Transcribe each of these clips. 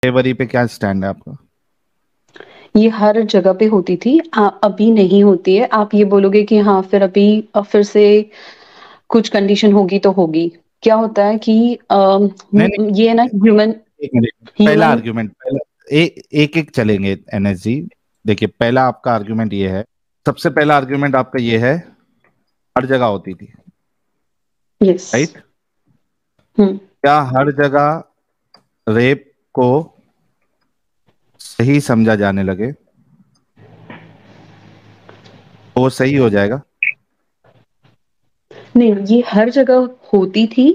Slavery पे क्या stand है आपका? ये हर जगह पे होती थी, अभी नहीं होती है। आप ये बोलोगे कि हाँ फिर अभी फिर से कुछ कंडीशन होगी तो होगी। क्या होता है कि नहीं नहीं, ये है ना, ह्यूमन एक मिनट, पहला ह्यूमन आर्ग्यूमेंट, पहला एक एक चलेंगे एनएस जी। देखिए, पहला आपका आर्ग्यूमेंट ये है, सबसे पहला आर्ग्यूमेंट आपका ये है, हर जगह होती थी, यस। राइट? हम्म। क्या हर जगह रेप को सही समझा जाने लगे तो वो सही हो जाएगा? नहीं, ये हर जगह होती थी।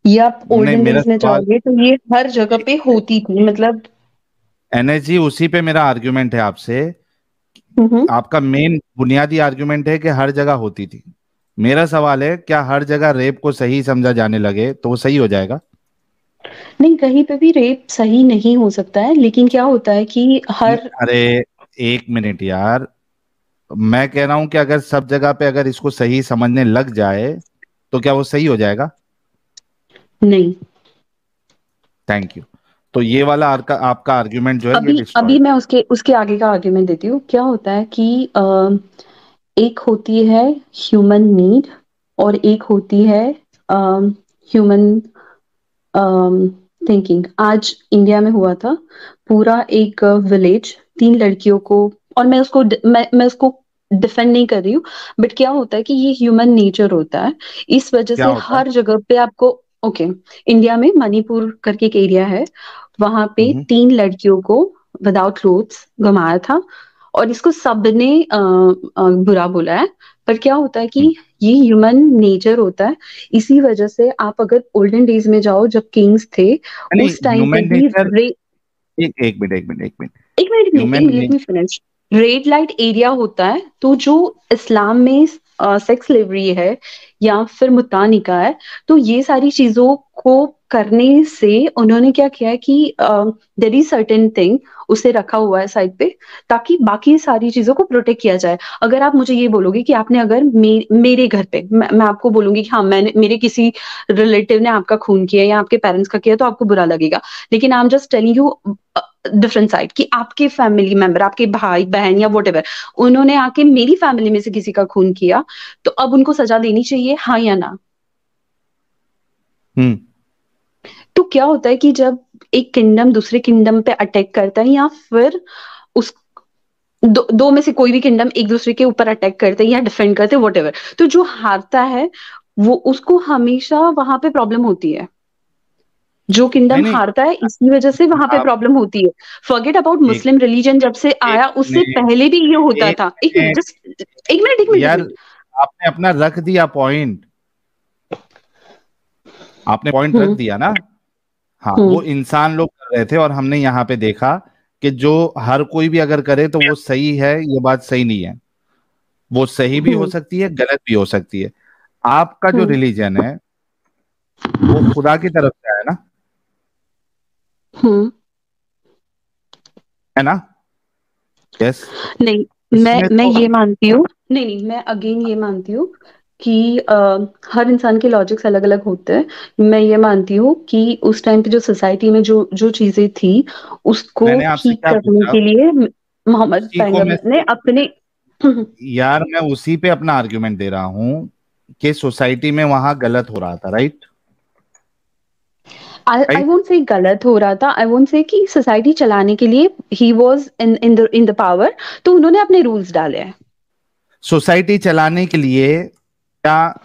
ये आप नहीं, ओल्डन मेरा डेज में सवाल, जाओगे तो ये हर जगह पे होती थी, मतलब। एनएस जी, उसी पे मेरा आर्ग्यूमेंट है आपसे। हम्म। आपका मेन बुनियादी आर्ग्यूमेंट है कि हर जगह होती थी। मेरा सवाल है, क्या हर जगह रेप को सही समझा जाने लगे तो वो सही हो जाएगा? नहीं, कहीं पे भी रेप सही नहीं हो सकता है, लेकिन क्या होता है कि हर अरे, एक मिनट यार, मैं कह रहा हूं कि अगर सब जगह पे अगर इसको सही समझने लग जाए तो क्या वो सही हो जाएगा? नहीं। Thank you. तो ये वाला आपका आपका आर्ग्यूमेंट जो है ये अभी अभी डिस्ट्रॉयड। मैं उसके उसके आगे का आर्ग्यूमेंट देती हूँ। क्या होता है कि एक होती है ह्यूमन नीड, और एक होती है ह्यूमन थिंकिंग। आज इंडिया में हुआ था, पूरा एक विलेज, तीन लड़कियों को, और मैं उसको डिफेंड नहीं कर रही हूँ, बट क्या होता है कि ये ह्यूमन नेचर होता है। इस वजह क्या से होता है? हर जगह पे आपको, ओके, इंडिया में मणिपुर करके एक एरिया है, वहां पे हम्म। तीन लड़कियों को विदाउट क्लोथ्स घुमाया था, और इसको सबने बुरा बोला है। पर क्या होता है हम्म। कि ये ह्यूमन नेचर होता है। इसी वजह से आप अगर ओल्डन डेज में जाओ जब किंग्स थे, नहीं, उस टाइम पे ह्यूमन भी नेचर, एक मिनट, एक मिनट, एक मिनट। एक ह्यूमन मिनट, ने late me finish. Red light area होता है, तो जो इस्लाम में सेक्स स्लेवरी है या फिर मुत्ता निकाह है, तो ये सारी चीजों को करने से उन्होंने क्या किया है कि देयर इज सर्टेन थिंग, उसे रखा हुआ है साइड पे, ताकि बाकी सारी चीजों को प्रोटेक्ट किया जाए। अगर आप मुझे ये बोलोगे कि आपने अगर मेरे घर पे, मैं आपको बोलूंगी कि हाँ मैंने, मेरे किसी रिलेटिव ने आपका खून किया या आपके पेरेंट्स का किया, तो आपको बुरा लगेगा। लेकिन I am just telling you different side, कि आपके फैमिली मेंबर, आपके भाई बहन या वट एवर, उन्होंने आके मेरी फैमिली में से किसी का खून किया, तो अब उनको सजा देनी चाहिए, हाँ या ना? हम्म। तो क्या होता है कि जब एक किंगडम दूसरे किंगडम पे अटैक करता है, या फिर उस दो में से कोई भी किंगडम एक दूसरे के ऊपर अटैक करते हैं या डिफेंड करते हैं, वट एवर, तो जो हारता है वो, उसको हमेशा वहां पे प्रॉब्लम होती है। जो नहीं किंगडम नहीं, हारता है इसी वजह से वहां पे आप, प्रॉब्लम होती है। फॉरगेट अबाउट एक मुस्लिम रिलीजन, जब से एक आया उससे मिनट, पहले भी ये होता एक था। एक मिनट, मिनट, जस्ट एक मिनट, एक मिनट, एक यार, मिनट। आपने अपना रख दिया पॉइंट, आपने पॉइंट रख हम्म। दिया ना। हाँ, हम्म। वो इंसान लोग कर रहे थे और हमने यहाँ पे देखा कि जो हर कोई भी अगर करे तो वो सही है, ये बात सही नहीं है। वो सही भी हो हम्म। सकती है, गलत भी हो सकती है। आपका जो हम्म। रिलीजन है वो खुदा की तरफ से है ना, हम्म। है ना? यस। नहीं, मैं इसमें मैं तो, ये मानती हूँ, नहीं नहीं, मैं अगेन ये मानती हूँ कि हर इंसान के लॉजिक्स अलग अलग होते हैं। मैं ये मानती हूँ कि उस टाइम पे जो सोसाइटी में जो जो चीजें थी, उसको मैंने आपसे ठीक क्या करने पूछा? के लिए मोहम्मद उसी को मैं, पैगंबर ने अपने यार मैं उसी पे अपना आर्ग्यूमेंट दे रहा हूं कि सोसाइटी में वहां गलत हो रहा था, right? I right. Won't say गलत हो रहा था, आई वोंट से कि सोसाइटी चलाने के लिए he was in the power, तो उन्होंने अपने रूल्स डाले हैं। सोसाइटी चलाने के लिए क्या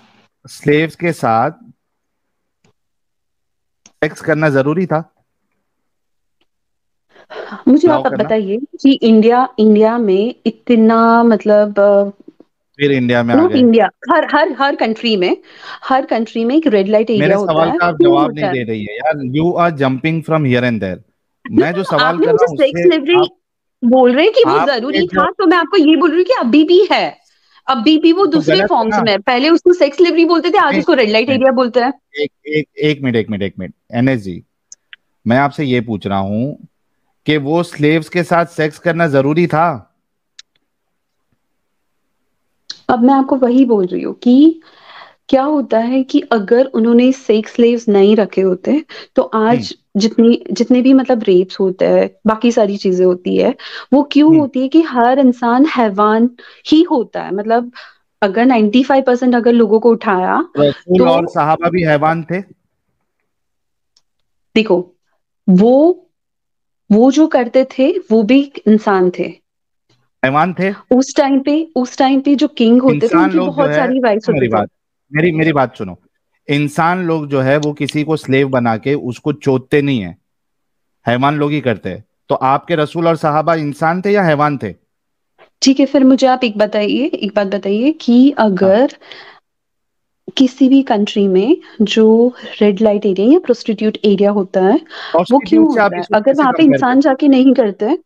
स्लेव्स के साथ सेक्स करना जरूरी था? मुझे अलाउ आप करना? बताइए कि इंडिया इंडिया में इतना, मतलब फिर इंडिया में आ नॉट गए। इंडिया, हर कंट्री में एक रेड लाइट एरिया मेरे होता सवाल है, का आप क्यों जवाब होता नहीं है? दे रही है यार, you are jumping from here and there. No, मैं जो no, सवाल आपने कर रहा मुझे हूँ सेक्स उससे डिलीवरी आप, बोल रहे हैं कि वो आपने जरूरी जो, था, तो मैं आपको ये बोल रही हूँ कि अभी भी है। अभी भी वो तो दूसरे गलत है फॉर्म्स ना? में है। पहले उसको सेक्स डिलीवरी बोलते थे, आज नहीं, उसको रेड लाइट नहीं, एरिया बोलते हैं। एक मिनट, एनएस जी, मैं आपसे ये पूछ रहा हूं कि वो स्लेव्स के साथ सेक्स करना जरूरी था? अब मैं आपको वही बोल रही हूँ कि क्या होता है कि अगर उन्होंने सेक्स स्लेव्स नहीं रखे होते, तो नहीं, आज जितने भी मतलब रेप्स होते हैं, बाकी सारी चीजें होती है, वो क्यों होती है कि हर इंसान हैवान ही होता है। मतलब अगर 95% अगर लोगों को उठाया रसूल तो और सहाबा भी हैवान थे। देखो, वो वो जो करते थे वो भी इंसान थे। हैवान थे। उस टाइम पे जो किंग होते थे इंसान उनकी लोग जो बहुत है, सारी राइट्स मेरी होते थे। बात, मेरी बात सुनो। इंसान लोग जो है वो किसी को स्लेव बना के उसको चोदते नहीं है, हैवान लोग ही करते हैं। तो आपके रसूल और सहाबा इंसान थे या हैवान थे? ठीक है, फिर मुझे आप एक बात बताइए कि हाँ। अगर किसी भी कंट्री में जो रेड लाइट एरिया या प्रोस्टिट्यूट एरिया होता है, वो क्यों प्रोस्टिट्यूट से आप होता है इसको अगर कैसे वहां पे कंपेयर कर, इंसान जाके नहीं करते?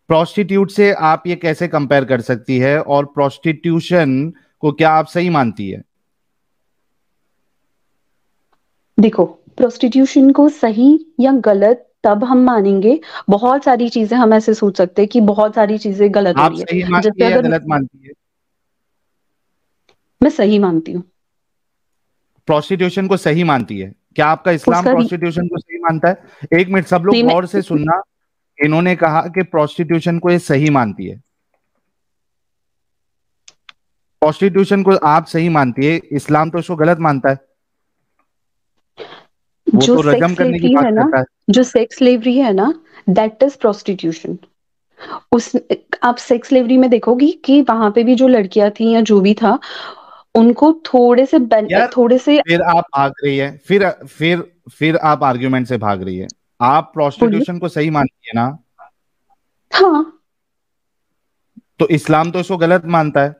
प्रोस्टिट्यूट से आप ये कैसे कंपेयर कर सकती है? और प्रोस्टिट्यूशन को क्या आप सही मानती है? देखो, प्रोस्टिट्यूशन को सही या गलत तब हम मानेंगे, बहुत सारी चीजें हम ऐसे सोच सकते हैं कि बहुत सारी चीजें गलत हो आप रही है। सही मानती जैसे है या अगर गलत मानती है? मैं सही मानती हूँ प्रोस्टिट्यूशन को सही मानती है? क्या आपका इस्लाम उसका प्रोस्टिट्यूशन को सही मानता है? एक मिनट, सब लोग नहीं मैं गौर से सुनना। इन्होंने कहा कि प्रोस्टिट्यूशन को ये सही मानती है। प्रोस्टिट्यूशन को आप सही मानती है, इस्लाम तो इसको गलत मानता है। वो जो तो रजम सेक्स करने की स्लेवरी बात है ना, करता है। जो सेक्स स्लेवरी है ना, दैट इज प्रोस्टिट्यूशन। उस आप सेक्स स्लेवरी में देखोगी कि वहां पे भी जो लड़कियां थी या जो भी था, उनको यार, थोड़े से फिर आप भाग रही है, फिर आप आर्ग्यूमेंट से भाग रही है। आप बोलिए। प्रोस्टिट्यूशन को सही मानती है ना? हाँ, तो इस्लाम तो इसको गलत मानता है।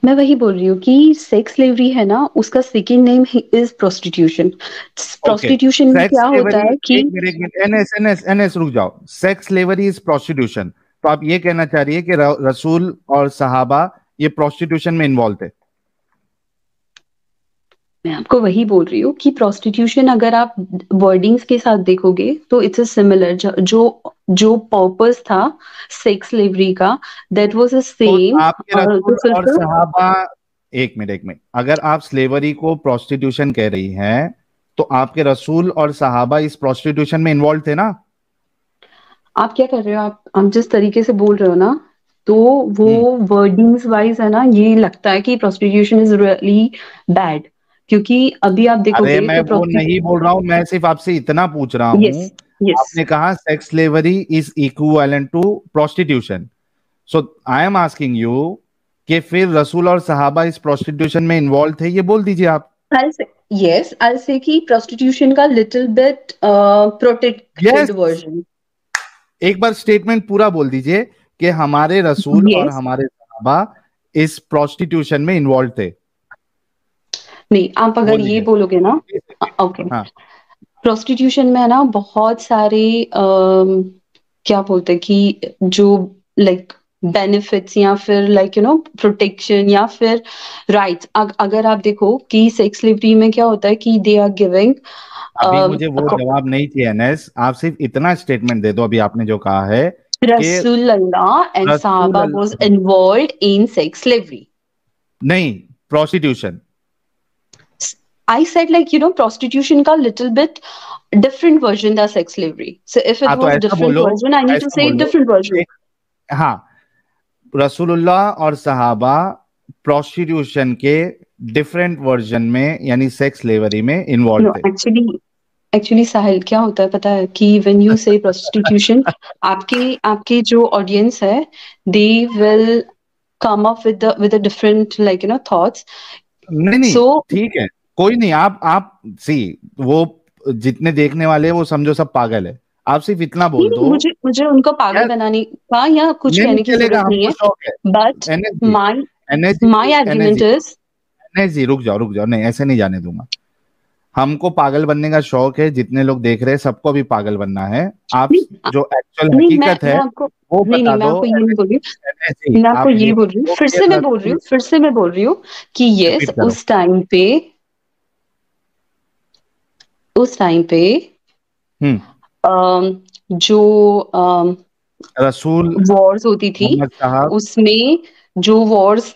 मैं वही बोल रही हूँ कि सेक्स स्लेवरी है ना, उसका second name is prostitution. Okay. Prostitution में सेक्स क्या होता स्लेवरी, है कि एक मिनट, एनएस एनएस एनएस रुक जाओ। Sex slavery is prostitution. तो आप ये कहना चाह रही है कि रसूल और सहाबा ये प्रोस्टिट्यूशन में इन्वॉल्व थे? मैं आपको वही बोल रही हूँ कि प्रोस्टिट्यूशन अगर आप वर्डिंग्स के साथ देखोगे तो इट्स अ सिमिलर, जो जो पर्पस था सेक्स स्लेवरी का, दैट वाज द तो सेम आपके टू रसूल और फुलफिल। सहाबा, एक मिनट, अगर आप स्लेवरी को प्रोस्टिट्यूशन कह रही हैं, तो आपके रसूल और सहाबा इस प्रोस्टिट्यूशन में इन्वॉल्व थे ना? आप क्या कर रहे हो, आप जिस तरीके से बोल रहे हो ना, तो वो हम्म। वर्डिंग्स वाइज है ना, ये लगता है कि प्रोस्टिट्यूशन इज रियली बैड, क्योंकि अभी आप अरे देखोगे मैं तो वो नहीं बोल रहा हूँ, मैं सिर्फ आपसे इतना पूछ रहा यस, हूँ। यस। आपने कहा sex slavery is equivalent to prostitution. So I am asking you कि फिर रसूल और सहाबा इस प्रोस्टिट्यूशन में इन्वॉल्व थे, ये बोल दीजिए आप। I'll say yes, I'll say कि prostitution का little bit yes. protected version। एक बार स्टेटमेंट पूरा बोल दीजिए कि हमारे रसूल और Yes। हमारे सहाबा इस प्रोस्टिट्यूशन में इन्वॉल्व थे। नहीं, आप अगर बोल ये दीजिए। बोलोगे ना, ओके, हाँ। प्रोस्टिट्यूशन में है ना बहुत सारे क्या बोलते हैं कि जो लाइक बेनिफिट्स या फिर लाइक प्रोटेक्शन या फिर राइट्स, अगर आप देखो कि सेक्स स्लेवरी में क्या होता है कि दे आर गिविंग अभी मुझे वो जवाब नहीं चाहिए एनएस, आप सिर्फ इतना स्टेटमेंट दे दो अभी आपने जो कहा है कि Rasulullah and रसूल Sahaba was involved in sex slavery. नहीं, prostitution. I said like prostitution का little bit different version than sex slavery. So if it हाँ, तो was ऐसा different बोलो, version, I need to ऐसा say बोलो। different version. एक, हाँ, रसूलुल्लाह और सहाबा प्रोस्टिट्यूशन के डिफरेंट वर्जन में यानी सेक्स स्लेवरी में इन्वॉल्व No, थे। actually साहिल क्या होता है पता है कि when you say prostitution, आपके जो audience है, they will come up with a different thoughts. नहीं नहीं, So ठीक है, कोई नहीं। आप सी, वो जितने देखने वाले हैं वो समझो सब पागल है। आप सिर्फ इतना नहीं बोल नहीं, दो। मुझे मुझे उनको पागल यार, बनाने का या कुछ नहीं नहीं कहने की चलेगा, जरूरत नहीं हमको है, शौक है। But NSG, my NSG, my argument NSG, is NSG, रुक जाओ, नहीं ऐसे नहीं जाने दूंगा। हमको पागल बनने का शौक है, जितने लोग देख रहे हैं सबको भी पागल बनना है। आप नहीं जो एक्चुअल नहीं हकीकत मैं है आपको वो नहीं नहीं बता मैं दो। आपको ये नहीं बोल रही एनएसजी, हूँ, मैं आपको आप ये ये बोल रही हूँ, बोलो फिर कि से मैं बोल रही रसूल, हूँ, फिर से मैं बोल रही हूँ कि यस, रिपीट करो। उस टाइम पे हम्म। जो रसूल वॉर्स होती थी, मोहम्मद साहब। उसमें जो वॉर्स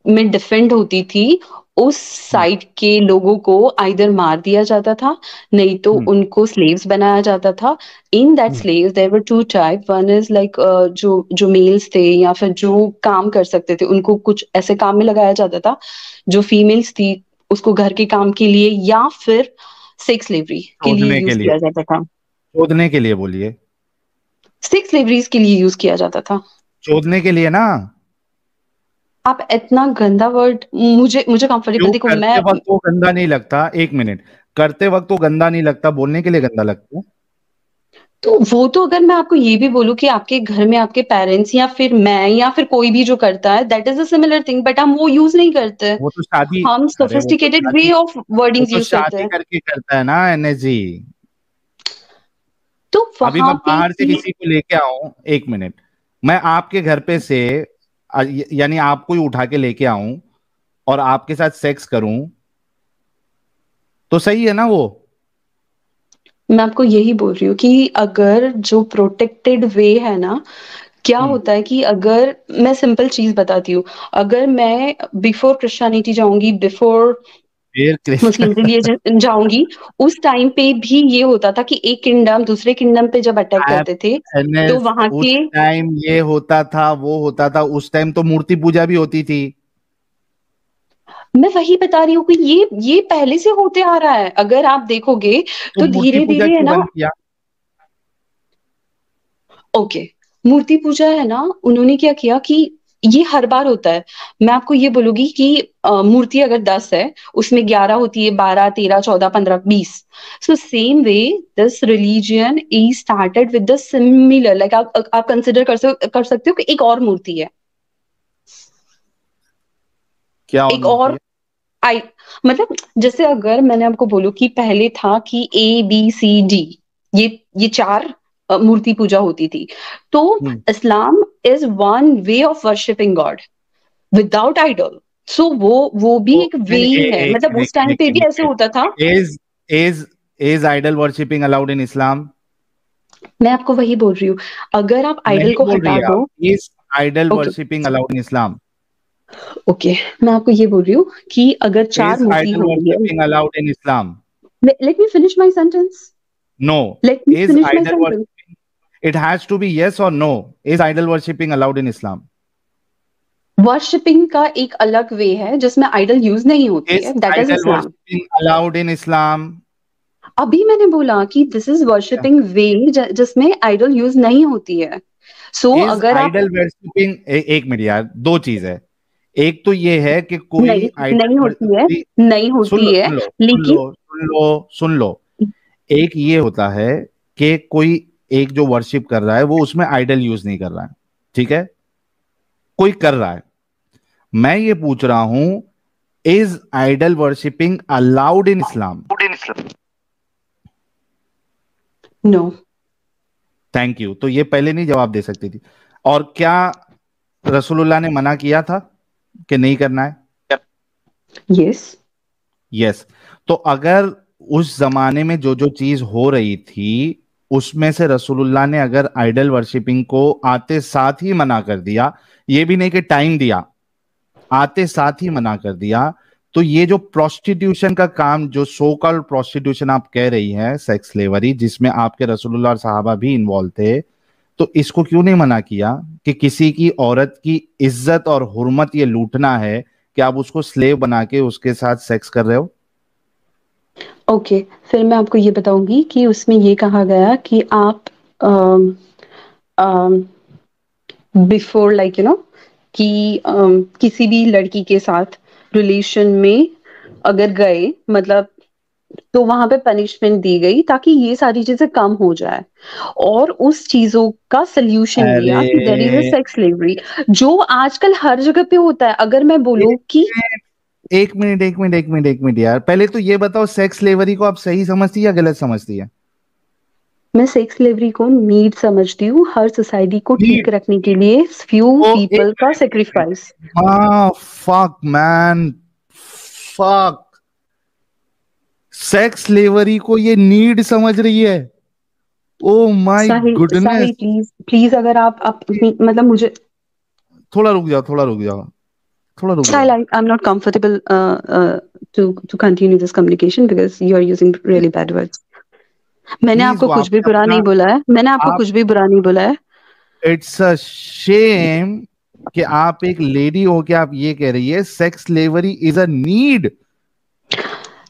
में डिफेंड होती थी, उस साइड के लोगों को आइदर मार दिया जाता था, नहीं तो हम्म, उनको स्लेव्स बनाया जाता था। In that hmm, slaves there were two type, one is like जो जो मेल्स थे या फिर जो काम कर सकते थे उनको कुछ ऐसे काम में लगाया जाता था। जो फीमेल्स थी उसको घर के काम के लिए या फिर सेक्स स्लेवरी के लिए शोधने के यूज लिए, किया जाता था। शोधने के लिए बोलिए, सेक्स स्लेवरीज के लिए यूज किया जाता था। शोधने के लिए ना। आप इतना गंदा वर्ड, मुझे मुझे कंफर्टेबल, क्यों, देखो मैं। करते वक्त वो गंदा नहीं लगता? एक मिनट, करते वक्त वो गंदा नहीं लगता, बोलने के लिए गंदा लगता है। तो वो तो अगर मैं आपको ये भी बोलूं कि आपके घर में आपके पेरेंट्स या फिर मैं या फिर कोई भी जो करता है, that is a similar thing, but हम वो यूज नहीं करते। वो तो शादी, हम अरे वो तो सोफिस्टिकेटेड वे शादी, ऑफ वो वर्डिंग्स तो यूज करते शादी हैं। करके करता है ना एनएसजी। तो अभी वहां मैं पे बाहर से भी किसी को लेके आऊं, एक मिनट, मैं आपके घर पे से यानी आपको ही उठा के लेके आऊं और आपके साथ सेक्स करूं, तो सही है ना वो? मैं आपको यही बोल रही हूँ कि अगर जो प्रोटेक्टेड वे है ना, क्या हम्म, होता है कि अगर मैं सिंपल चीज बताती हूँ, अगर मैं बिफोर क्रिश्चियनिटी जाऊंगी, बिफोर फिर मुस्लिम रिलीजन जाऊंगी, उस टाइम पे भी ये होता था कि एक किंगडम दूसरे किंगडम पे जब अटैक करते थे तो एनएस, वहां उस के। टाइम ये होता था वो होता था, उस टाइम तो मूर्ति पूजा भी होती थी। मैं वही बता रही हूँ कि ये पहले से होते आ रहा है, अगर आप देखोगे तो तो मूर्ति धीरे पूजा धीरे है क्यों ना। बंद किया? ओके, मूर्ति पूजा है ना, उन्होंने क्या किया कि ये हर बार होता है। मैं आपको ये बोलूंगी कि मूर्ति अगर 10 है, उसमें 11 होती है, 12, 13, 14, 15, 20। So same way this religion is started with the similar, like आप कंसिडर कर सकते हो कि एक और मूर्ति है, क्या और एक मूर्ति और है? आई, मतलब जैसे अगर मैंने आपको बोलूं कि पहले था कि ABCD, ये ये चार मूर्ति पूजा होती थी। तो hmm, Islam is one way of worshipping God without idol. So वो भी तो एक वे ही है, एक मतलब मिनट, उस टाइम पे भी एक ऐसे मिनट, होता था। Is is is idol worshipping allowed in Islam? मैं आपको वही बोल रही हूँ, अगर आप आइडल नहीं को बोल रही हटा है आप, दो। Is idol okay, worshipping allowed in Islam? Okay, मैं आपको ये बोल रही हूँ कि अगर चार इज मूर्ति आइडल हो रही है, worshipping allowed in Islam? Let me finish my sentence, no. Let me is finish my idol sentence. Worshipping, it has to be yes or no, is idol worshipping allowed in Islam? Worshipping का एक अलग वे है जिसमें idol use नहीं होती Is है, that is idol Islam. worshipping allowed in Islam? अभी मैंने बोला कि दिस इज Yeah. वर्शिपिंग वे जिसमें आइडल यूज नहीं होती है। सो Is अगर आप। idol worshipping, एक मिनट यार, दो चीज है। एक तो ये है कि कोई नहीं, नहीं आइडल, होती है, नहीं सुन लो होती है, सुन लो सुन लेकिन। लो सुन लो सुन लो, एक ये होता है कि कोई एक जो वर्शिप कर रहा है वो उसमें आइडल यूज नहीं कर रहा है, ठीक है, कोई कर रहा है। मैं ये पूछ रहा हूं, is idol worshipping allowed in Islam? No. Thank you. तो ये पहले नहीं जवाब दे सकती थी? और क्या रसूलुल्लाह ने मना किया था कि नहीं करना है? यस। यस। तो अगर उस जमाने में जो जो चीज हो रही थी उसमें से रसूलुल्लाह ने अगर आइडल वर्शिपिंग को आते साथ ही मना कर दिया, ये भी नहीं कि टाइम दिया, आते साथ ही मना कर दिया, तो ये जो प्रोस्टिट्यूशन का काम, जो सो कॉल्ड प्रोस्टिट्यूशन आप कह रही हैं, सेक्स स्लेवरी, जिसमें आपके रसूलुल्लाह और सहाबा भी इन्वॉल्व थे, तो इसको क्यों नहीं मना किया कि किसी की औरत की इज्जत और हुर्मत ये लूटना है कि आप उसको स्लेव बना के उसके साथ सेक्स कर रहे हो? ओके, फिर मैं आपको ये बताऊंगी कि उसमें ये कहा गया कि आप बिफोर लाइक यू नो कि किसी भी लड़की के साथ रिलेशन में अगर गए, मतलब तो वहां पे पनिशमेंट दी गई ताकि ये सारी चीजें कम हो जाए। और उस चीजों का सोल्यूशन अरे, दिया कि there is a sex slavery, जो आजकल हर जगह पे होता है। अगर मैं बोलूं एक कि मिनट, एक मिनट यार, पहले तो ये बताओ, सेक्स स्लेवरी को आप सही समझती है या गलत समझती है? मैं सेक्स स्लेवरी को नीड समझती हूँ, हर सोसाइटी को ठीक नीड, रखने के लिए फ्यू तो एक पीपल का मिनट, एक मिनट, सेक्रीफाइस। हाँ, fuck man, fuck, sex slavery को ये नीड समझ रही है? Oh my Sahil, goodness. Sahil please please, अगर आप मतलब मुझे। थोड़ा रुक जाओ, थोड़ा रुक जाओ। थोड़ा रुक Sahil, जाओ I'm not comfortable to continue this communication because you are using really bad words. मैंने प्लीज। आपको वो कुछ भी आपने बुरा अपना, नहीं बोला है, मैंने आपको आप, कुछ भी बुरा नहीं बोला है। इट्स अ शेम कि आप एक लेडी हो के आप ये कह रही है sex slavery is a need.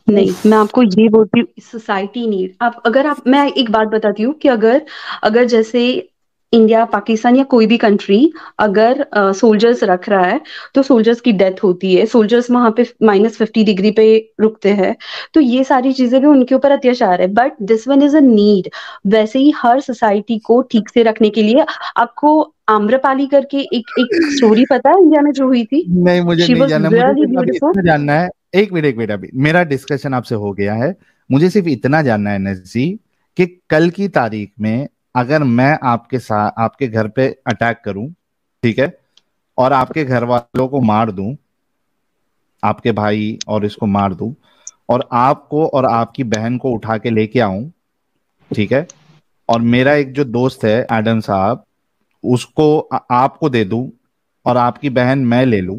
नहीं, मैं आपको ये बोलती हूँ, सोसाइटी नीड, आप अगर आप, मैं एक बात बताती हूँ कि अगर अगर जैसे इंडिया, पाकिस्तान या कोई भी कंट्री अगर सोल्जर्स रख रहा है तो सोल्जर्स की डेथ होती है, सोल्जर्स वहां पे -50 डिग्री पे रुकते हैं, तो ये सारी चीजें भी उनके ऊपर अत्याचार है, but this one is a need. वैसे ही हर सोसाइटी को ठीक से रखने के लिए, आपको आम्रपाली करके एक स्टोरी पता है इंडिया में जो हुई थी? नहीं, मुझे शी नहीं वॉज जानना, मुझे रियली सिर्फ अभी ब्यूटिफुल। इतना जानना है। एक मिनट अभी मेरा डिस्कशन आपसे हो गया है। मुझे सिर्फ इतना जानना है नजी कि कल की तारीख में अगर मैं आपके साथ आपके घर पे अटैक करूं, ठीक है, और आपके घर वालों को मार दूं, आपके भाई और इसको मार दूं, और आपको और आपकी बहन को उठा के लेके आऊं, ठीक है, और मेरा एक जो दोस्त है एडम साहब, उसको आपको दे दूं, और आपकी बहन मैं ले लूं,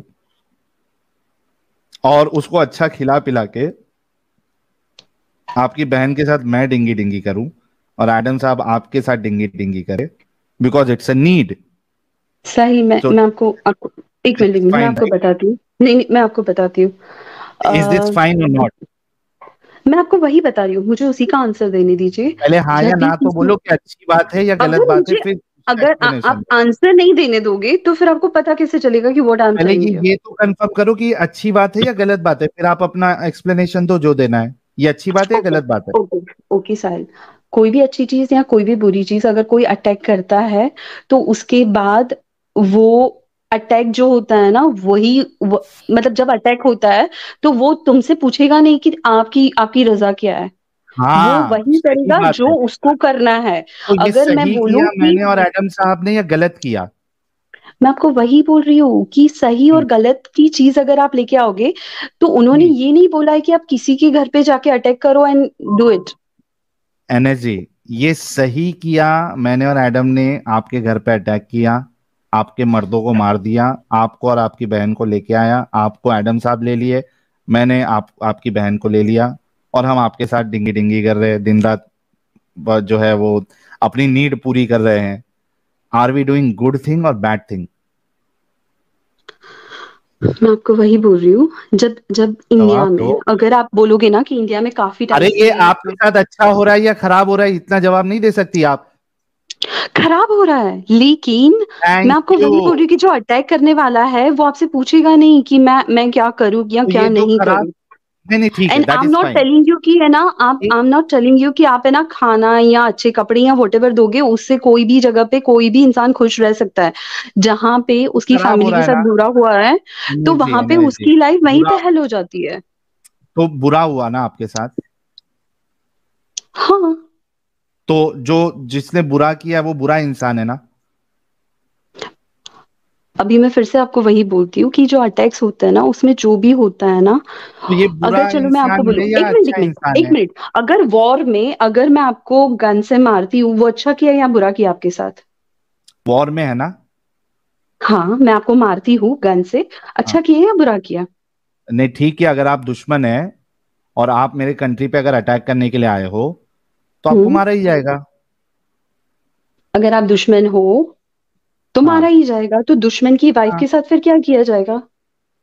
और उसको अच्छा खिला पिला के आपकी बहन के साथ मैं डिंगी डिंगी करूं, और एडम साहब आपके साथ डिंगी डिंगी करे, बिकॉज इट्स अ नीड। सही, सो मैं आपको एक मिनट मैं फाइन आपको राइट? बताती हूँ। नहीं नहीं, मैं आपको बताती हूँ। इज दिस अ, फाइन और नॉट? मैं आपको वही बता रही हूँ, मुझे उसी का आंसर देने दीजिए। पहले हाँ या जब भी ना तो किसी, बोलो कि अच्छी बात है या गलत अगर बात है, मुझे, फिर उसका अगर एक्सप्लेनेशन आप दो। आंसर नहीं देने दोगे तो फिर आपको पता कैसे चलेगा कि व्हाट आई एम पहले टेलिंग यू? ये तो कंफर्म करो कि ये अच्छी बात है या गलत बात है, फिर आप अपना एक्सप्लेनेशन दो जो देना है। ये अच्छी बात है या ओके, गलत बात है? ओके, ओके साहिल, कोई भी अच्छी चीज या कोई भी बुरी चीज अगर कोई अटैक करता है तो उसके बाद वो अटैक जो होता है ना, मतलब जब अटैक होता है तो वो तुमसे पूछेगा नहीं कि आपकी आपकी रजा क्या है, वो हाँ, वही सही करेगा बात जो है। उसको करना है। तो ये अगर मैं सही बोलूं किया कि, मैंने और एडम साहब ने या गलत किया? मैं आपको वही बोल रही हूँ कि सही और गलत की चीज अगर आप लेके आओगे, तो उन्होंने हम्म। ये नहीं बोला है कि आप किसी के घर पे जाके अटैक करो एंड डू इट। एनर्जी, ये सही किया मैंने और एडम ने, आपके घर पे अटैक किया, आपके मर्दों को मार दिया, आपको और आपकी बहन को लेके आया, आपको एडम साहब ले लिए, मैंने आपकी बहन को ले लिया, और हम आपके साथ डिंगी डिंगी कर रहे हैं दिन रात, जो है वो अपनी नीड पूरी कर रहे हैं। Are we doing good thing और बैड थिंग? मैं आपको वही बोल रही हूँ, जब जब इंडिया जवाब दो। में अगर आप बोलोगे ना कि इंडिया में काफी अरे टाइम ये से आपके साथ अच्छा हो रहा है या खराब हो रहा है, इतना जवाब नहीं दे सकती आप? खराब हो रहा है, लेकिन मैं थैंक आपको यू। वही बोल रही हूँ कि जो अटैक करने वाला है वो आपसे पूछेगा नहीं कि मैं क्या करूँ या तो क्या ये जो नहीं खराब, करूँ। नहीं नहीं ठीक है, and that I am is not fine. Telling you कि है ना, आप, I am not telling you कि आप है ना खाना या अच्छे कपड़े या वॉटेवर दोगे उससे कोई भी जगह पे कोई भी इंसान खुश रह सकता है। जहां पे उसकी खराब हो फैमिली रहा के है साथ ना? बुरा हुआ है तो एनर्जी, वहां पे एनर्जी, उसकी लाइफ वहीं बुरा, पे हल हो जाती है। तो बुरा हुआ ना आपके साथ? हाँ, तो जो जिसने बुरा किया वो बुरा इंसान है ना? अभी मैं फिर से आपको वही बोलती हूँ कि जो अटैक्स होता है ना उसमें जो भी होता है ना, तो ये अगर बुरा चलो मैं आपको इंसान बोलूं, है या एक मिनट एक अच्छा मिनट इंसान एक है? मिनट, अगर वॉर में अगर मैं आपको गन से मारती हूँ, वो अच्छा किया या बुरा किया आपके साथ? वॉर में है ना? हाँ, मैं आपको मारती हूँ गन से, हाँ, अच्छा किया या बुरा किया? नहीं ठीक है, अगर आप दुश्मन है और आप मेरे कंट्री पे अगर अटैक करने के लिए आए हो तो आपको हम्म, मारा ही जाएगा। अगर आप दुश्मन हो तो मारा हाँ। ही जाएगा, तो दुश्मन की वाइफ हाँ, के साथ फिर क्या किया जाएगा?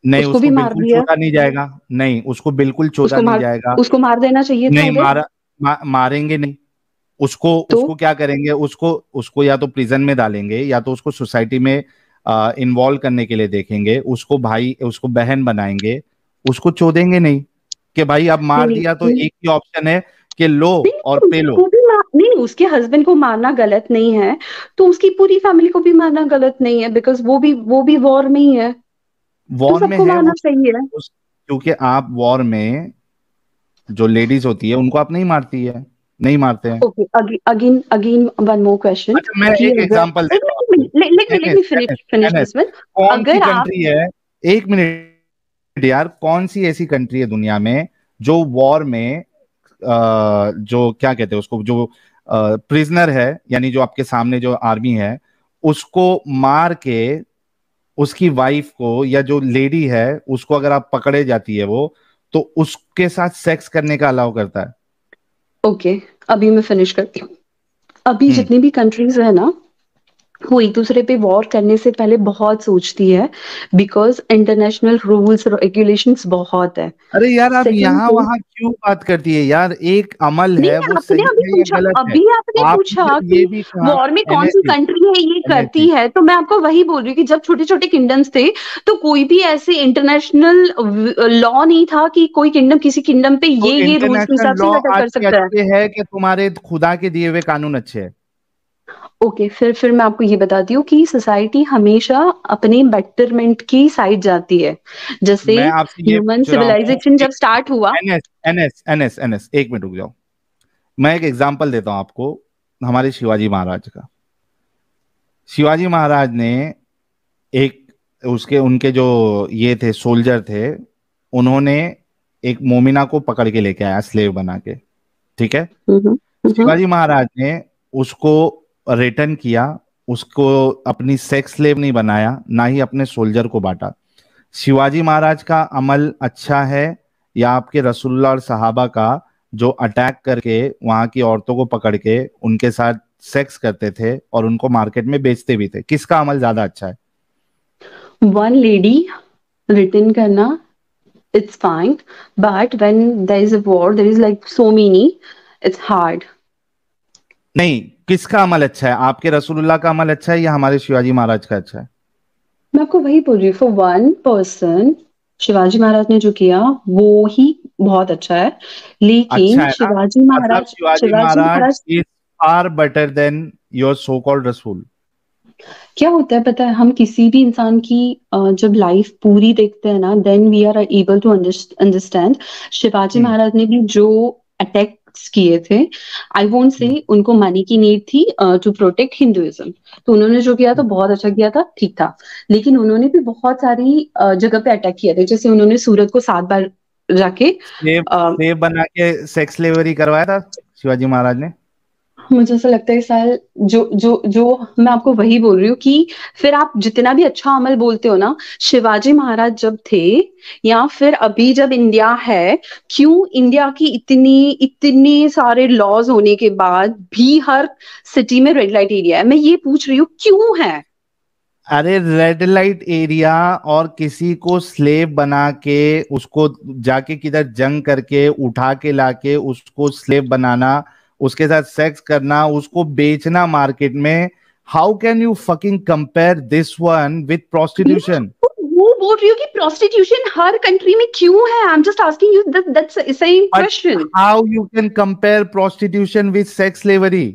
नहीं उसको भी उसको मार बिल्कुल दिया, छोड़ा नहीं जाएगा। नहीं उसको बिल्कुल छोड़ा उसको नहीं मार जाएगा। उसको मार देना चाहिए था नहीं उधर। मारेंगे नहीं। उसको तो उसको क्या करेंगे, उसको उसको या तो प्रिजन में डालेंगे या तो उसको सोसाइटी में इन्वॉल्व करने के लिए देखेंगे, उसको भाई उसको बहन बनाएंगे, उसको चोदेंगे नहीं कि भाई अब नहीं मार नहीं दिया तो नहीं एक ही ऑप्शन है कि लो नहीं, और पे लो। उसको भी नहीं नहीं, उसके हस्बैंड को मारना गलत नहीं है, तो उसकी पूरी फैमिली को भी मारना गलत नहीं है, बिकॉज वो भी वॉर में ही है, तो वॉर में सबको है मारना सही है। क्योंकि आप वॉर में जो लेडीज होती है उनको आप नहीं मारती है, नहीं मारते हैं। Okay, again again one more question अच्छा मैं कि एक अगर, एग्जांपल एक देता हूँ आपको। Minute, let NS, me finish NS, finish NS, this one. कौन सी अगर आप, कंट्री है, एक मिनट यार, कौन सी ऐसी कंट्री है दुनिया में जो वॉर में जो क्या कहते हैं उसको, जो प्रिजनर है, यानी जो आपके सामने जो आर्मी है, उसको मार के उसकी वाइफ को या जो लेडी है उसको अगर आप पकड़े जाती है वो, तो उसके साथ सेक्स करने का अलाउ करता है। ओके, अभी मैं फिनिश करती हूँ। अभी हम्म। जितनी भी कंट्रीज है ना, वो एक दूसरे पे वॉर करने से पहले बहुत सोचती है, बिकॉज इंटरनेशनल रूल्स रेगुलेशंस बहुत है। अरे यार आप सेकंड यहाँ थिंग, वहां क्यों बात करती है यार, एक अमल नहीं है वो आपने सही अभी है या पूछा, गलत है। अभी आपने आपने पूछा जब कि ये भी कहा वॉर में कौन सी एनएसजी, कंट्री है ये करती एनएसजी, है, तो मैं आपको वही बोल रही हूँ कि जब छोटे छोटे किंगडम्स थे, तो कोई भी ऐसे इंटरनेशनल लॉ नहीं था कि कोई किंगडम किसी किंगडम पे तो ये रूल्स के इंटरनेशनल हिसाब लॉ से अटैक कर आपके सकता है। अच्छे है कि तुम्हारे खुदा के दिए हुए कानून अच्छे हैं? ओके, फिर मैं आपको ये बताती हूँ कि सोसाइटी हमेशा अपने बेटरमेंट की साइड जाती है। जैसे मैं आपसे ये ह्यूमन पूछ रहा हूँ, सिविलाइजेशन जब स्टार्ट हुआ। एनएस एनएस एनएस एनएस एक मिनट रुक जाओ। मैं एक एग्जांपल देता हूँ आपको, हमारे शिवाजी महाराज का। शिवाजी महाराज ने एक, उसके उनके जो ये थे सोल्जर थे, उन्होंने एक मोमिना को पकड़ के लेके आया स्लेव बना के, ठीक है। हम्म। हम्म। शिवाजी महाराज ने उसको रिटर्न किया, उसको अपनी सेक्स स्लेव नहीं बनाया, ना ही अपने सोल्जर को बांटा। शिवाजी महाराज का अमल अच्छा है या आपके रसूलुल्लाह और सहाबा का, जो अटैक करके वहां की औरतों को पकड़ के उनके साथ सेक्स करते थे और उनको मार्केट में बेचते भी थे, किसका अमल ज्यादा अच्छा है? वन लेडी रिटर्न करना, it's fine, but when there is a war, there is like so many, it's hard. नहीं, किसका अमल अच्छा है? आपके रसूलुल्लाह का अमल अच्छा है या हमारे शिवाजी महाराज का अच्छा है? मैं आपको वही बोल रही हूँ, for one person Shivaji Maharaj ने जो किया वो ही बहुत अच्छा है, अच्छा लेकिन है ना? शिवाजी मतलब Maharaj, Shivaji Shivaji Maharaj Maharaj is far better than your so called Rasool. क्या होता है पता है, हम किसी भी इंसान की जब लाइफ पूरी देखते हैं ना, then we are able to understand. Shivaji हम्म। महाराज ने भी जो अटैक्स किए थे, आई वोंट से उनको मनी की नीड थी टू प्रोटेक्ट हिंदुइज्म, तो उन्होंने जो किया तो बहुत अच्छा किया था, ठीक था। लेकिन उन्होंने भी बहुत सारी जगह पे अटैक किए थे, जैसे उन्होंने सूरत को 7 बार जाके स्लेव स्लेव बना के सेक्स स्लेवरी करवाया था शिवाजी महाराज ने। मुझे ऐसा लगता है साल, जो मैं आपको वही बोल रही हूँ कि फिर आप जितना भी अच्छा अमल बोलते हो ना, शिवाजी महाराज जब थे या फिर अभी जब इंडिया है, क्यों इंडिया की इतनी इतने सारे लॉज होने के बाद भी हर सिटी में रेड लाइट एरिया है, मैं ये पूछ रही हूँ क्यों है। अरे रेड लाइट एरिया और किसी को स्लेव बना के उसको जाके किधर जंग करके उठा के लाके उसको स्लेव बनाना, उसके साथ सेक्स करना, उसको बेचना मार्केट में, how can you fucking compare this one with prostitution? वो बोल रही हूँ कि प्रोस्टिट्यूशन हर कंट्री में क्यों है, I am just asking you that's same but question. How you can compare prostitution with sex slavery?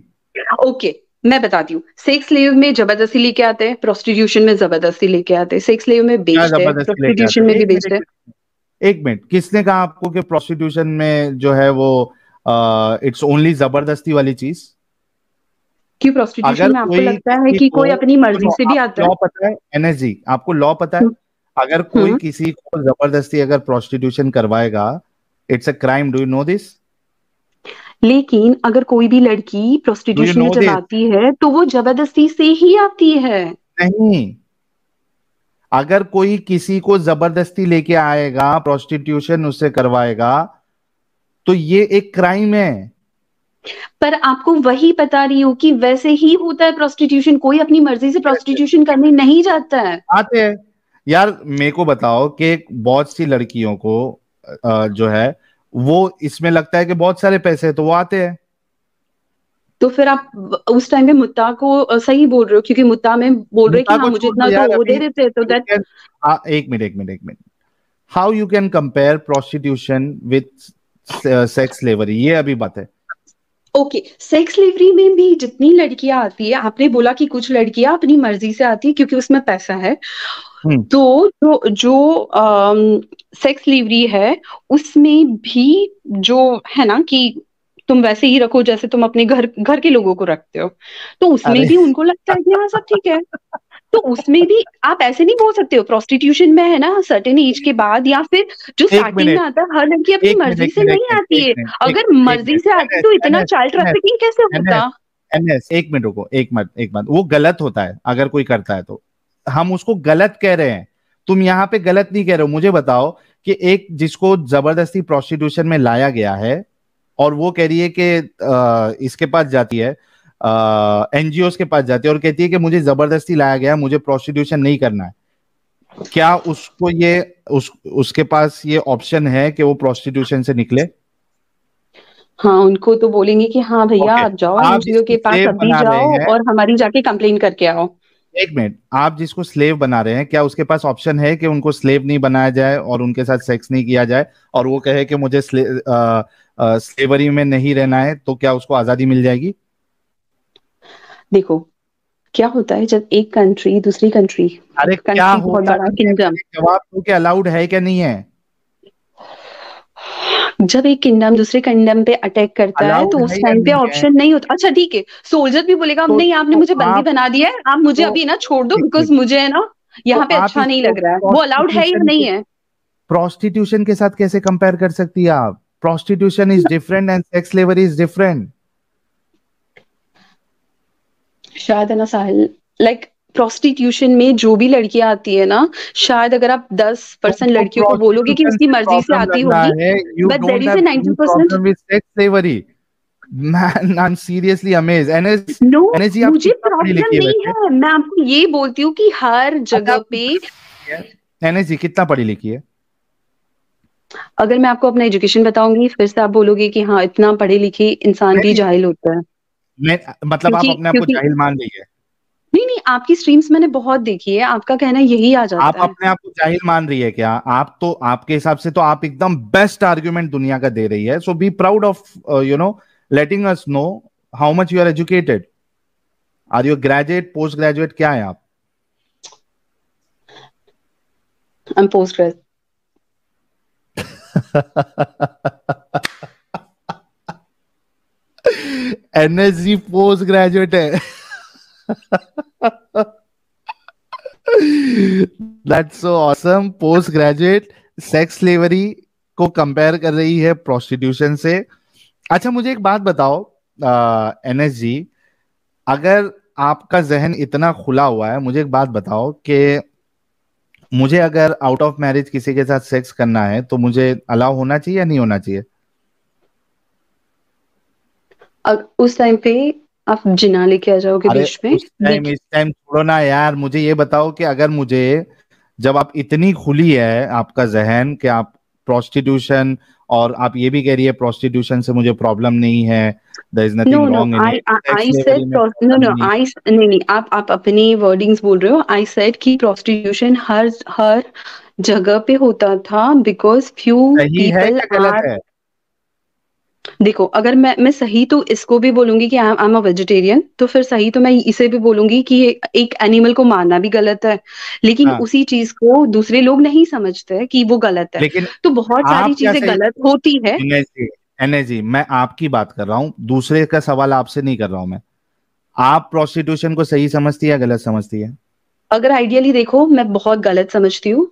Okay, मैं बताती हूँ, सेक्स स्लेव में जबरदस्ती लेके आते हैं, प्रोस्टिट्यूशन में जबरदस्ती लेके आते हैं, सेक्स स्लेव में क्या बेचते हैं, जबरदस्ती लेके प्रोस्टिट्यूशन आते में हैं? भी एक मिनट, बेचते हैं। एक मिनट, किसने कहा आपको कि प्रोस्टिट्यूशन में जो है वो इट्स ओनली जबरदस्ती वाली चीज? क्यों प्रोस्टिट्यूशन अगर में आपको कोई लगता है किसी कि को, कोई अपनी मर्जी सुनो, से भी आपको आता है? लॉ पता है एनएसजी, आपको लॉ पता है? हम्म। अगर कोई हम्म। किसी को जबरदस्ती अगर प्रोस्टिट्यूशन करवाएगा, it's a crime, do you know this? लेकिन अगर कोई भी लड़की डू यू प्रोस्टिट्यूशन में नो जब दिस? आती है तो वो जबरदस्ती से ही आती है। नहीं, अगर कोई किसी को जबरदस्ती लेके आएगा, प्रोस्टिट्यूशन उससे करवाएगा, तो ये एक क्राइम है। पर आपको वही बता रही हूँ कि वैसे ही होता है प्रोस्टिट्यूशन, कोई अपनी मर्जी से कैसे प्रोस्टिट्यूशन करने नहीं जाता है। आते हैं? यार मेरे को बताओ कि बहुत सी लड़कियों को जो है वो इसमें लगता है कि बहुत सारे पैसे हैं, तो वो आते हैं। तो फिर आप उस टाइम पे मुद्दा को सही बोल रहे हो, क्योंकि मुद्दा में बोल रहे हैं कि मुद्दा हाँ को मुझे छोड़ दो इतना तो यार, वो अभी दे देते तो you दैट। can- एक मिनट एक मिनट एक minute, how you can compare prostitution with sex slavery, ये अभी बात है। ओके, सेक्स स्लेवरी में भी जितनी लड़कियां आती है, आपने बोला कि कुछ लड़कियां अपनी मर्जी से आती है क्योंकि उसमें पैसा है, हम्म। तो जो जो सेक्स स्लेवरी है उसमें भी जो है ना कि तुम वैसे ही रखो जैसे तुम अपने घर घर के लोगों को रखते हो, तो उसमें अरे भी उनको लगता है कि हाँ सब ठीक है। तो उसमें भी आप ऐसे नहीं बोल सकते हो, प्रोस्टिट्यूशन में है ना सर्टेन एज के बाद या फिर जो एक स्टार्टिंग में मिनट आता है, हर लड़की अपनी एक मिनट मर्जी एक से मिनट एक नहीं मिनट आती एक है। मिनट एक अगर एक मर्जी मिनट से आती एनएस तो इतना एनएस चाइल्ड एनएस ट्रैफिकिंग कैसे एनएस होता? एनएस एक मिनट रुको, एक मिनट, एक बात, वो गलत होता है अगर कोई करता है तो। हम उसको गलत कह रहे हैं, तुम यहाँ पे गलत नहीं कह रहे हो। मुझे बताओ कि एक जिसको जबरदस्ती प्रोस्टिट्यूशन में लाया गया है और वो कह रही है कि इसके पास जाती है, एनजीओ के पास जाती है और कहती है कि मुझे जबरदस्ती लाया गया, मुझे प्रोस्टिट्यूशन नहीं करना है, क्या उसको ये उसके पास ये ऑप्शन है कि वो प्रोस्टिट्यूशन से निकले? हाँ, उनको तो बोलेंगे कि हाँ भैया ओके, आप जाओ आप एनजीओ जिसको के पास स्लेव अभी बना रहे जाओ हैं, और हमारी जाके कंप्लेन करके आओ। एक मिनट, आप जिसको स्लेव बना रहे हैं, क्या उसके पास ऑप्शन है कि उनको स्लेव नहीं बनाया जाए और उनके साथ सेक्स नहीं किया जाए और वो कहे कि मुझे स्लेवरी में नहीं रहना है, तो क्या उसको आजादी मिल जाएगी? देखो क्या होता है जब एक कंट्री दूसरी कंट्री, अरे क्या कंट्री बहुत होता बड़ा है, किंगडम, मुझे जवाब दो कि अलाउड है क्या नहीं है? जब एक किंगडम दूसरे किंगडम पे अटैक करता है तो अलाउड उस है या टाइम पे नहीं है? ऑप्शन नहीं होता। अच्छा ठीक है, सोल्जर भी बोलेगा तो नहीं आपने तो मुझे बंदी आप बना दिया है, आप मुझे तो अभी ना छोड़ दो एक बिकॉज मिनट, मुझे है ना तो यहाँ पे आप अच्छा नहीं इसको लग रहा है। वो अलाउड है या नहीं है? प्रोस्टिट्यूशन के साथ कैसे कंपेयर कर सकती है आप? Prostitution is different and sex slavery is different. शायद है ना साहिल, लाइक प्रोस्टिट्यूशन में जो भी लड़कियां आती है ना, शायद अगर आप 10% तुमको लड़कियों को बोलोगे कि प्रोस्टिट्यूशन उसकी से मर्जी से प्रॉब्लम आती लग रहा होगी, है, you but there don't is have a any 90%। Problem with sex slavery. Man, I am seriously amaze. No, NS ji, आप मुझे कितना पढ़ी प्रॉब्लम लिखी है नहीं वैसे? है, मैं आपको ये बोलती हूँ कि हर अच्छा, जगह आप पे। कितना पढ़ी लिखी है? एनएस जी कितना पढ़ी लिखी है? अगर मैं आपको अपना एजुकेशन बताऊंगी फिर से आप बोलोगे कि हाँ इतना पढ़े लिखे इंसान भी नहीं, जाहिल होता है। मैं मतलब आप क्योंकि अपने आप को क्योंकि जाहिल मान रही है? नहीं नहीं, आपकी स्ट्रीम्स मैंने बहुत देखी है, आपका कहना यही आ आप जाता है। अपने आप को जाहिल मान रही है क्या? आप तो, आपके हिसाब से तो आप एकदम बेस्ट आर्ग्यूमेंट दुनिया का दे रही है, so be proud of letting us know how much you are educated. Are you graduate, post graduate, क्या है आप? I am post graduate. NSG post graduate है। That's so awesome. Post graduate sex slavery को compare कर रही है prostitution से। अच्छा, मुझे एक बात बताओ एनएस जी, अगर आपका जहन इतना खुला हुआ है, मुझे एक बात बताओ कि मुझे अगर आउट ऑफ मैरिज किसी के साथ सेक्स करना है तो मुझे अलाउ होना चाहिए या नहीं होना चाहिए? उस टाइम पे आप जिना लेके आ जाओगे अरे बीच में। उस टाइम, देखिए, इस टाइम छोड़ो ना यार, मुझे ये बताओ कि अगर मुझे, जब आप इतनी खुली है आपका जहन कि आप प्रोस्टिट्यूशन, और आप ये भी कह रही है प्रोस्टिट्यूशन से मुझे प्रॉब्लम नहीं है, there is no nothing no, wrong in I it, sex I slavery said में नो प्रॉब्लम नो, नहीं। आई नहीं नहीं, आप अपनी वर्डिंग्स बोल रहे हो। आई सेड कि प्रोस्टिट्यूशन हर हर जगह पे होता था बिकॉज फ्यू सही है पीपल क्या गलत आर। है? देखो अगर मैं सही तो इसको भी बोलूंगी कि आई एम अ वेजिटेरियन, तो फिर सही तो मैं इसे भी बोलूंगी कि एक एनिमल को मारना भी गलत है, लेकिन हाँ, उसी चीज को दूसरे लोग नहीं समझते कि वो गलत है। लेकिन तो बहुत सारी आप क्या चीजें सही, गलत होती है। एनएसजी, एनएसजी, मैं आपकी बात कर रहा हूं, दूसरे का सवाल आपसे नहीं कर रहा हूं मैं। आप प्रोस्टिट्यूशन को सही समझती है या गलत समझती है? अगर आइडियली देखो मैं बहुत गलत समझती हूँ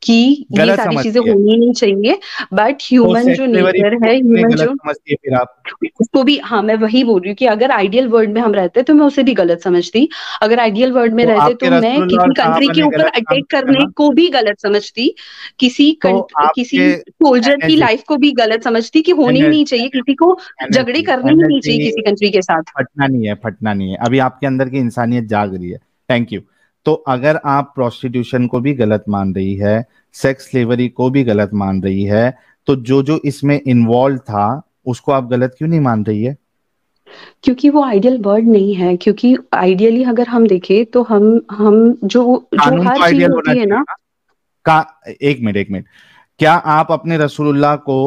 कि ये गलत सारी चीजें समझती है? होनी नहीं चाहिए, बट तो ह्यूमन सेक्स जो स्लेवरी नेचर को है, क्यों नहीं ह्यूमन गलत जो समझती है फिर आप? उसको भी, हाँ मैं वही बोल रही हूँ कि अगर आइडियल वर्ल्ड में हम रहते तो मैं उसे भी गलत समझती। अगर आइडियल वर्ल्ड में तो रहते आपके तो मैं रसूलुल्लाह और किसी कंट्री सहाबा के ने ऊपर गलत काम अटैक किया करने ना? को भी गलत समझती, तो किसी आपके सोल्जर की एनएसजी, लाइफ को भी गलत समझती कि होनी ही नहीं चाहिए, किसी को झगड़े एनएसजी, करने ही नहीं चाहिए एनएसजी, किसी कंट्री के साथ। फटना नहीं है, फटना नहीं है, अभी आपके अंदर की इंसानियत जाग रही है। Thank you. तो अगर आप प्रोस्टिट्यूशन को भी गलत मान रही है, सेक्स स्लेवरी को भी गलत मान रही है, तो जो जो इसमें इन्वॉल्व था उसको आप गलत क्यों नहीं मान रही है? क्योंकि वो आइडियल वर्ड नहीं है, क्योंकि आइडियली अगर हम देखें तो हम जो जो कानून हर तो चीज आइडियल होना होती है चाहिए ना। ना? का एक मिनट, एक मिनट, क्या आप अपने रसूलुल्लाह को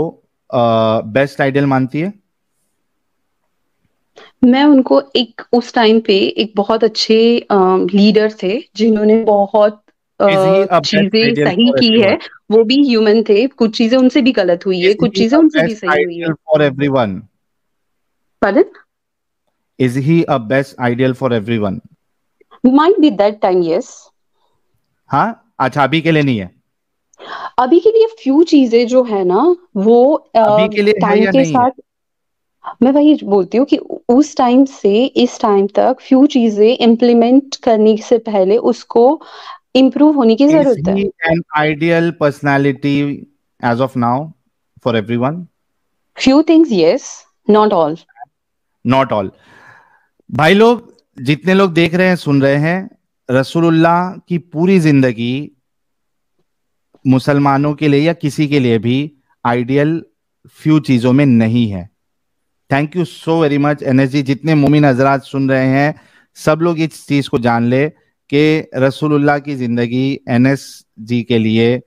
बेस्ट आइडियल मानती है? मैं उनको एक उस टाइम पे एक बहुत अच्छे लीडर थे जिन्होंने बहुत इज ही अ बेस्ट चीजें आइडियल सही फॉर की एवरीवन? है। वो भी ह्यूमन थे, कुछ चीजें उनसे भी गलत हुई है, इज कुछ ही चीजें अ उनसे भी बेस्ट सही हुई है। Ideal for everyone? Pardon? Is he a best ideal for everyone? Might be that time, yes. हाँ, अच्छा, अभी के लिए नहीं है? अभी के लिए फ्यू चीजें जो है ना वो अभी के लिए है टाइम या के नहीं है? साथ, मैं वही बोलती हूँ कि उस टाइम से इस टाइम तक फ्यू चीजें इम्प्लीमेंट करने से पहले उसको इम्प्रूव होने की इज जरूरत है। He an ideal personality as of now for everyone? Few things yes, not all. Not all. भाई लोग, जितने लोग देख रहे हैं सुन रहे हैं, रसूलुल्लाह की पूरी जिंदगी मुसलमानों के लिए या किसी के लिए भी आइडियल फ्यू चीजों में नहीं है। Thank you so very much NS ji. जितने मोमिन हजरात सुन रहे हैं, सब लोग इस चीज को जान ले कि रसूलुल्लाह की जिंदगी एनएस जी के लिए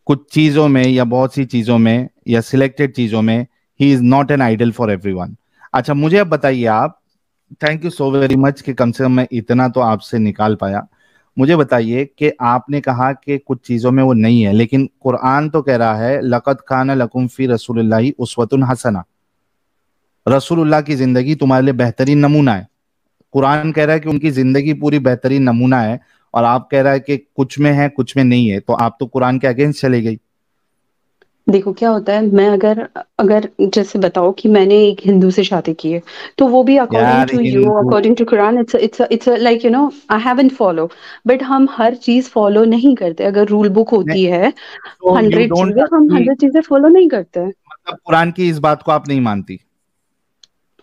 कुछ चीजों में या बहुत सी चीजों में या सिलेक्टेड चीजों में ही is not an idol for everyone. अच्छा, मुझे अब बताइए आप, thank you so very much कि कम से कम मैं इतना तो आपसे निकाल पाया। मुझे बताइए कि आपने कहा कि कुछ चीजों में वो नहीं है, लेकिन कुरान तो कह रहा है लक़द कान लकुम फी रसूलिल्लाहि उस्वतुन हसना। रसूलुल्लाह की जिंदगी तुम्हारे लिए बेहतरीन नमूना है। कुरान कह रहा है कि उनकी जिंदगी पूरी बेहतरीन नमूना है, और आप कह रहा है कि कुछ में है कुछ में नहीं है, तो आप तो कुरान के अगेंस्ट चले गई। देखो क्या होता है, मैं अगर अगर जैसे बताओ कि मैंने एक हिंदू से शादी की है, तो वो भी अकॉर्डिंग यार to you, Hindu, according to Quran, it's like I haven't follow. But हम हर चीज फॉलो नहीं करते। अगर रूल बुक नहीं, होती है तो यू 100 डोंट चीजें, हम अग्री, 100 चीजें फॉलो नहीं करते। मतलब कुरान की इस बात को आप नहीं मानती?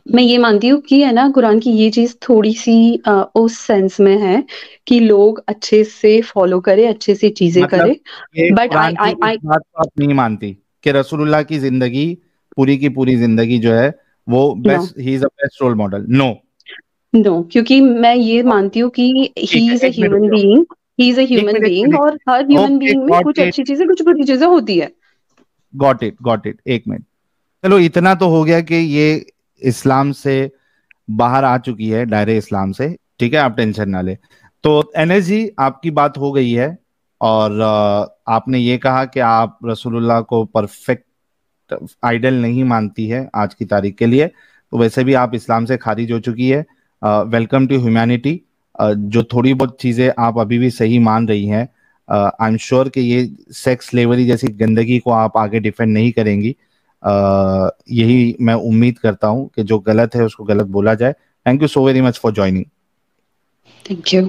मैं ये मानती हूँ कि है ना, कुरान की ये चीज थोड़ी सी उस सेंस में है कि लोग अच्छे से फॉलो करें, अच्छे से चीजें मतलब करें। ये बट आई कुरान की आई इस आई बात को आप नहीं मानती कि रसूलुल्लाह की जिंदगी, पूरी की पूरी जिंदगी जो है वो no, best, he is a best role model? No. No, क्योंकि मैं ये मानती हूँ कि ही ठीक है, इज अ एक मिनट रुक ह्यूमन जाओ। बीइंग। ही इज अ एक ह्यूमन मिनट, एक बीइंग, मिनट। और हर ह्यूमन ओके, बीइंग में गॉट कुछ इट, अच्छी चीजें, कुछ बुरी चीजें होती है। Got it, got it. एक मिनट। चलो, इतना तो हो गया कि ये इस्लाम से बाहर आ चुकी है, दायरे इस्लाम से। ठीक है, आप टेंशन ना ले। तो एनएस जी, आपकी बात हो गई है, और आपने ये कहा कि आप रसूलुल्लाह को परफेक्ट आइडल नहीं मानती है आज की तारीख के लिए, तो वैसे भी आप इस्लाम से खारिज हो चुकी है। Welcome to humanity. जो थोड़ी बहुत चीज़ें आप अभी भी सही मान रही हैं, आई एम श्योर कि ये सेक्स स्लेवरी जैसी गंदगी को आप आगे डिफेंड नहीं करेंगी। यही मैं उम्मीद करता हूँ कि जो गलत है उसको गलत बोला जाए। Thank you so very much for joining. Thank you.